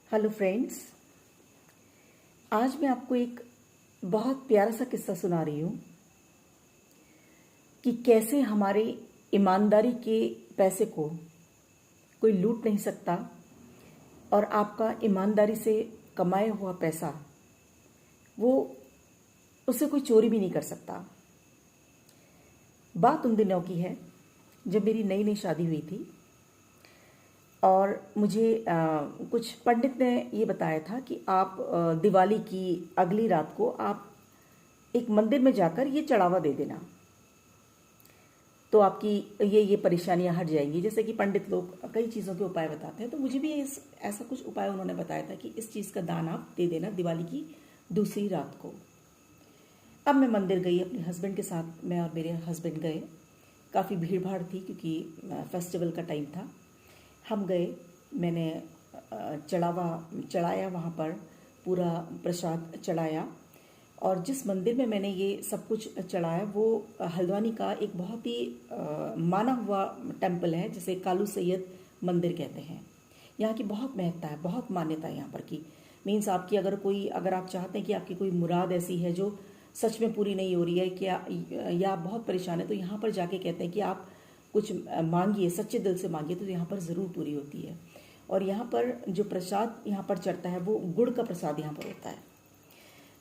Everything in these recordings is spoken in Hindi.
Hello friends. आज मैं आपको एक बहुत प्यारा सा किस्सा सुना रही हूँ कि कैसे हमारे ईमानदारी के पैसे को कोई लूट नहीं सकता और आपका ईमानदारी से कमाया हुआ पैसा वो उसे कोई चोरी भी नहीं कर सकता। बात उन दिनों की है जब मेरी नई नई शादी हुई थी और मुझे कुछ पंडित ने ये बताया था कि आप दिवाली की अगली रात को आप एक मंदिर में जाकर ये चढ़ावा दे देना तो आपकी ये परेशानियां हट जाएंगी। जैसे कि पंडित लोग कई चीज़ों के उपाय बताते हैं, तो मुझे भी ऐसा कुछ उपाय उन्होंने बताया था कि इस चीज़ का दान आप दे देना दिवाली की दूसरी रात को। अब मैं मंदिर गई अपने हस्बैंड के साथ, मैं और मेरे हस्बैंड गए। काफ़ी भीड़ भाड़ थी क्योंकि फेस्टिवल का टाइम था। हम गए, मैंने चढ़ाया वहाँ पर, पूरा प्रसाद चढ़ाया। और जिस मंदिर में मैंने ये सब कुछ चढ़ाया वो हल्द्वानी का एक बहुत ही माना हुआ टेम्पल है, जिसे कालू सैयद मंदिर कहते हैं। यहाँ की बहुत महत्ता है, बहुत मान्यता है यहाँ पर की। मीन्स आपकी अगर आप चाहते हैं कि आपकी कोई मुराद ऐसी है जो सच में पूरी नहीं हो रही है क्या, या आप बहुत परेशान है, तो यहाँ पर जाके कहते हैं कि आप कुछ मांगिए, सच्चे दिल से मांगिए, तो यहाँ पर ज़रूर पूरी होती है। और यहाँ पर जो प्रसाद यहाँ पर चढ़ता है वो गुड़ का प्रसाद यहाँ पर होता है।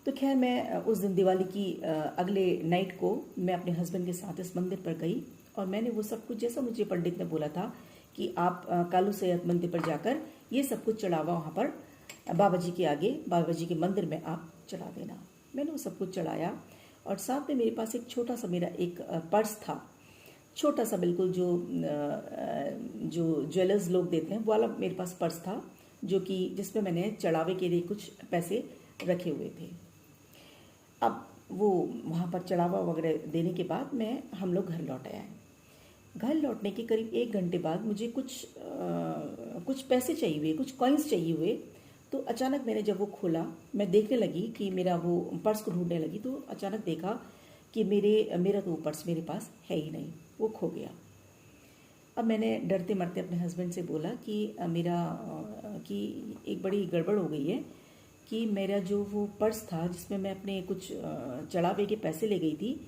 तो खैर मैं उस दिन दिवाली की अगले नाइट को मैं अपने हस्बैंड के साथ इस मंदिर पर गई और मैंने वो सब कुछ, जैसा मुझे पंडित ने बोला था कि आप कालू सैयद मंदिर पर जाकर ये सब कुछ चढ़ावा वहाँ पर बाबा जी के आगे, बाबा जी के मंदिर में आप चढ़ा देना। मैंने वो सब कुछ चढ़ाया और साथ में मेरे पास एक छोटा सा मेरा एक पर्स था, छोटा सा बिल्कुल, जो ज्वेलर्स लोग देते हैं वो वाला मेरे पास पर्स था, जो कि जिसमें मैंने चढ़ावे के लिए कुछ पैसे रखे हुए थे। अब वो वहाँ पर चढ़ावा वगैरह देने के बाद हम लोग घर लौट आए। घर लौटने के करीब 1 घंटे बाद मुझे कुछ पैसे चाहिए हुए, कुछ कॉइन्स चाहिए हुए। तो अचानक मैंने जब वो खोला, मैं देखने लगी कि मेरा वो पर्स को ढूंढने लगी, तो अचानक देखा कि मेरा तो वो पर्स मेरे पास है ही नहीं, वो खो गया। अब मैंने डरते मरते अपने हस्बैंड से बोला कि कि एक बड़ी गड़बड़ हो गई है कि मेरा जो वो पर्स था जिसमें मैं अपने कुछ चढ़ावे के पैसे ले गई थी,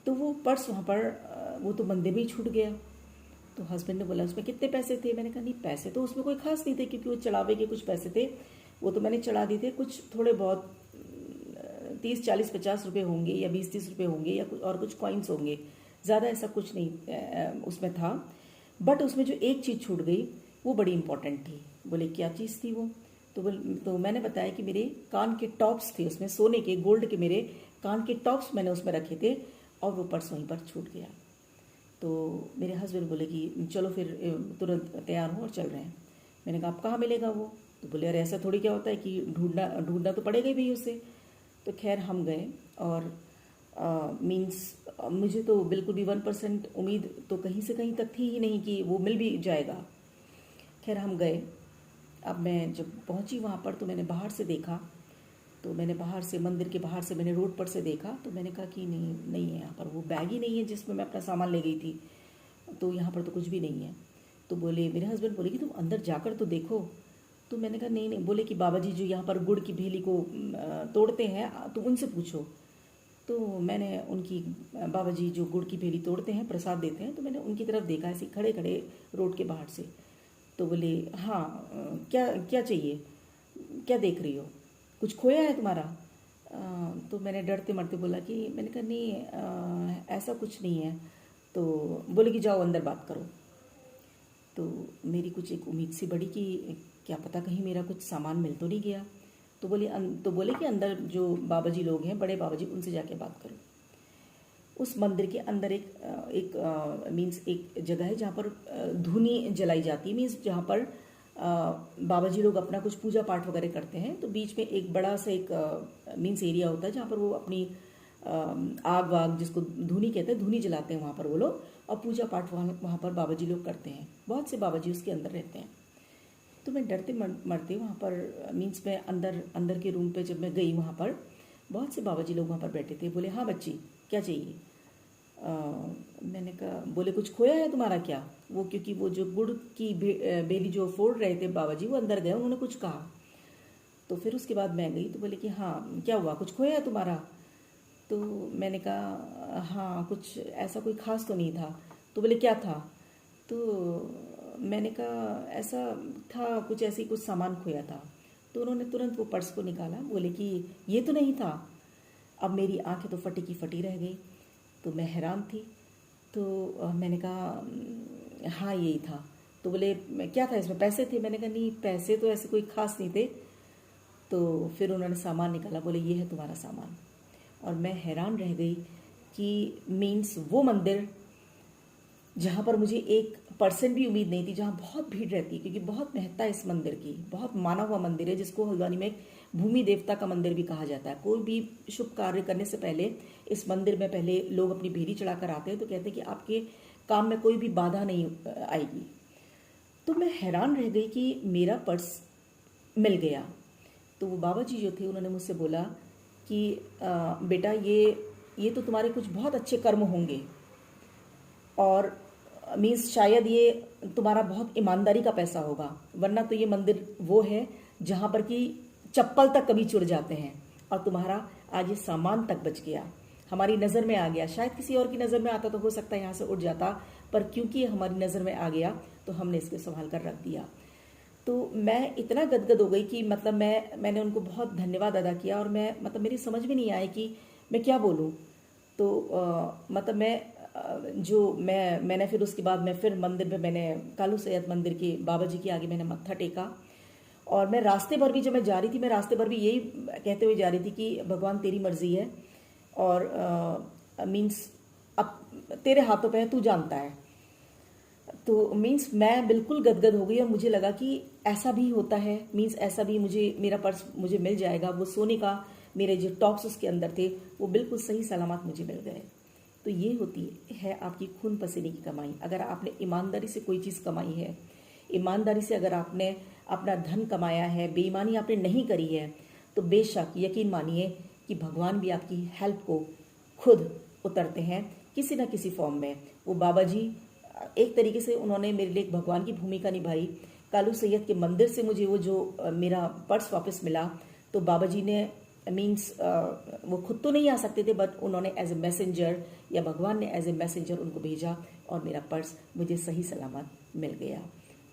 तो वो पर्स वहाँ पर वो तो मंदिर में ही छूट गया। तो हस्बैंड ने बोला उसमें कितने पैसे थे? मैंने कहा नहीं, पैसे तो उसमें कोई खास नहीं थे, क्योंकि वो चढ़ावे के कुछ पैसे थे, वो तो मैंने चढ़ा दिए थे। कुछ थोड़े बहुत 30, 40, 50 रुपये होंगे या 20, 30 रुपये होंगे, या कुछ कॉइन्स होंगे, ज़्यादा ऐसा कुछ नहीं उसमें था। बट उसमें जो एक चीज़ छूट गई वो बड़ी इंपॉर्टेंट थी। बोले क्या चीज़ थी वो? तो मैंने बताया कि मेरे कान के टॉप्स थे उसमें, सोने के, गोल्ड के मेरे कान के टॉप्स मैंने उसमें रखे थे और वो पर्स वहीं पर छूट गया। तो मेरे हस्बैंड बोले कि चलो फिर तुरंत तैयार हो और चल रहे हैं। मैंने कहा आप कहाँ मिलेगा वो? तो बोले अरे ऐसा थोड़ी क्या होता है कि ढूंढना तो पड़ेगा ही भाई उसे। तो खैर हम गए और मुझे तो बिल्कुल भी 1% उम्मीद तो कहीं से कहीं तक थी ही नहीं कि वो मिल भी जाएगा। खैर हम गए। अब मैं जब पहुंची वहाँ पर तो मैंने बाहर से देखा, तो मैंने मंदिर के बाहर से मैंने रोड पर से देखा, तो मैंने कहा कि नहीं है यहाँ पर, वो बैग ही नहीं है जिसमें मैं अपना सामान ले गई थी, तो यहाँ पर तो कुछ भी नहीं है। तो मेरे हस्बैंड बोले कि तुम अंदर जाकर तो देखो। तो मैंने कहा नहीं। बोले कि बाबा जी जो यहाँ पर गुड़ की भेली को तोड़ते हैं तो उनसे पूछो। तो मैंने बाबा जी जो गुड़ की भेली तोड़ते हैं, प्रसाद देते हैं, तो मैंने उनकी तरफ देखा ऐसे खड़े खड़े रोड के बाहर से। तो बोले हाँ, क्या चाहिए, क्या देख रही हो, कुछ खोया है तुम्हारा? तो मैंने डरते मरते बोला कि मैंने कहा नहीं ऐसा कुछ नहीं है। तो बोले कि जाओ अंदर बात करो। तो मेरी कुछ एक उम्मीद सी बढ़ी कि क्या पता कहीं मेरा कुछ सामान मिल तो नहीं गया। तो बोले कि अंदर जो बाबा जी लोग हैं, बड़े बाबा जी, उनसे जाके बात करो। उस मंदिर के अंदर एक जगह है जहाँ पर धूनी जलाई जाती है, मीन्स जहाँ पर बाबा जी लोग अपना कुछ पूजा पाठ वगैरह करते हैं। तो बीच में एक बड़ा सा मीन्स एरिया होता है जहाँ पर वो अपनी आग वाग, जिसको धूनी कहते हैं, धूनी जलाते हैं वहाँ पर वो लोग, और पूजा पाठ वहाँ पर बाबा जी लोग करते हैं। बहुत से बाबा जी उसके अंदर रहते हैं। तो मैं डरते मरते वहाँ पर, मीन्स मैं अंदर के रूम पे जब मैं गई, वहाँ पर बहुत से बाबा जी लोग वहाँ पर बैठे थे। बोले हाँ बच्ची क्या चाहिए? मैंने कहा, बोले कुछ खोया है तुम्हारा क्या? वो क्योंकि वो जो गुड़ की बेली जो फोड़ रहे थे बाबा जी, वो अंदर गए, उन्होंने कुछ कहा। तो फिर उसके बाद मैं गई तो बोले कि हाँ क्या हुआ, कुछ खोया तुम्हारा? तो मैंने कहा हाँ कुछ ऐसा कोई ख़ास तो नहीं था। तो बोले क्या था? तो मैंने कहा ऐसा था कुछ, ऐसे ही कुछ सामान खोया था। तो उन्होंने तुरंत वो पर्स को निकाला, बोले कि ये तो नहीं था। अब मेरी आंखें तो फटी की फटी रह गई, तो मैं हैरान थी। तो मैंने कहा हाँ यही था। तो बोले क्या था इसमें, पैसे थे? मैंने कहा नहीं पैसे तो ऐसे कोई ख़ास नहीं थे। तो फिर उन्होंने सामान निकाला, बोले ये है तुम्हारा सामान। और मैं हैरान रह गई कि मीन्स वो मंदिर जहाँ पर मुझे 1% भी उम्मीद नहीं थी, जहाँ बहुत भीड़ रहती है, क्योंकि बहुत महत्ता है इस मंदिर की, बहुत माना हुआ मंदिर है, जिसको हल्द्वानी में एक भूमि देवता का मंदिर भी कहा जाता है। कोई भी शुभ कार्य करने से पहले इस मंदिर में पहले लोग अपनी भेरी चढ़ाकर आते हैं, तो कहते हैं कि आपके काम में कोई भी बाधा नहीं आएगी। तो मैं हैरान रह गई कि मेरा पर्स मिल गया। तो वो बाबा जी जो थे उन्होंने मुझसे बोला कि बेटा ये तो तुम्हारे कुछ बहुत अच्छे कर्म होंगे, और मीन्स शायद ये तुम्हारा बहुत ईमानदारी का पैसा होगा, वरना तो ये मंदिर वो है जहाँ पर कि चप्पल तक कभी चुर जाते हैं, और तुम्हारा आज ये सामान तक बच गया, हमारी नज़र में आ गया। शायद किसी और की नज़र में आता तो हो सकता है यहाँ से उठ जाता, पर क्योंकि ये हमारी नज़र में आ गया तो हमने इसको संभाल कर रख दिया। तो मैं इतना गदगद हो गई कि मतलब मैंने उनको बहुत धन्यवाद अदा किया, और मैं मतलब मेरी समझ में नहीं आया कि मैं क्या बोलूँ। तो मतलब मैंने फिर उसके बाद मैं फिर मंदिर में मैंने कालू सैयद मंदिर के बाबा जी के आगे मैंने मत्था टेका। और मैं रास्ते भर भी जब मैं जा रही थी, मैं रास्ते भर भी यही कहते हुए जा रही थी कि भगवान तेरी मर्जी है, और मीन्स अब तेरे हाथों पे है, तू जानता है। तो मीन्स मैं बिल्कुल गदगद हो गई, और मुझे लगा कि ऐसा भी होता है, मीन्स ऐसा भी मुझे मेरा पर्स मुझे मिल जाएगा। वो सोने का मेरे जो टॉप्स उसके अंदर थे वो बिल्कुल सही सलामत मुझे मिल गए। तो ये होती है आपकी खून पसीने की कमाई। अगर आपने ईमानदारी से कोई चीज़ कमाई है, ईमानदारी से अगर आपने अपना धन कमाया है, बेईमानी आपने नहीं करी है, तो बेशक यकीन मानिए कि भगवान भी आपकी हेल्प को खुद उतरते हैं किसी न किसी फॉर्म में। वो बाबा जी एक तरीके से उन्होंने मेरे लिए एक भगवान की भूमिका निभाई। कालू सैयद के मंदिर से मुझे वो जो मेरा पर्स वापस मिला, तो बाबा जी ने मीन्स वो खुद तो नहीं आ सकते थे, बट उन्होंने एज ए मैसेंजर, या भगवान ने एज ए मैसेंजर उनको भेजा, और मेरा पर्स मुझे सही सलामत मिल गया।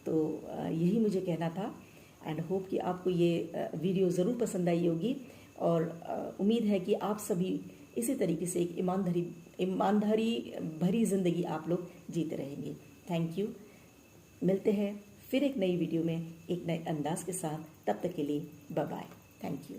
तो यही मुझे कहना था, एंड होप कि आपको ये वीडियो ज़रूर पसंद आई होगी, और उम्मीद है कि आप सभी इसी तरीके से एक ईमानदारी भरी ज़िंदगी आप लोग जीते रहेंगे। Thank you. मिलते हैं फिर एक नई वीडियो में एक नए अंदाज के साथ। तब तक के लिए बाय बाय। Thank you.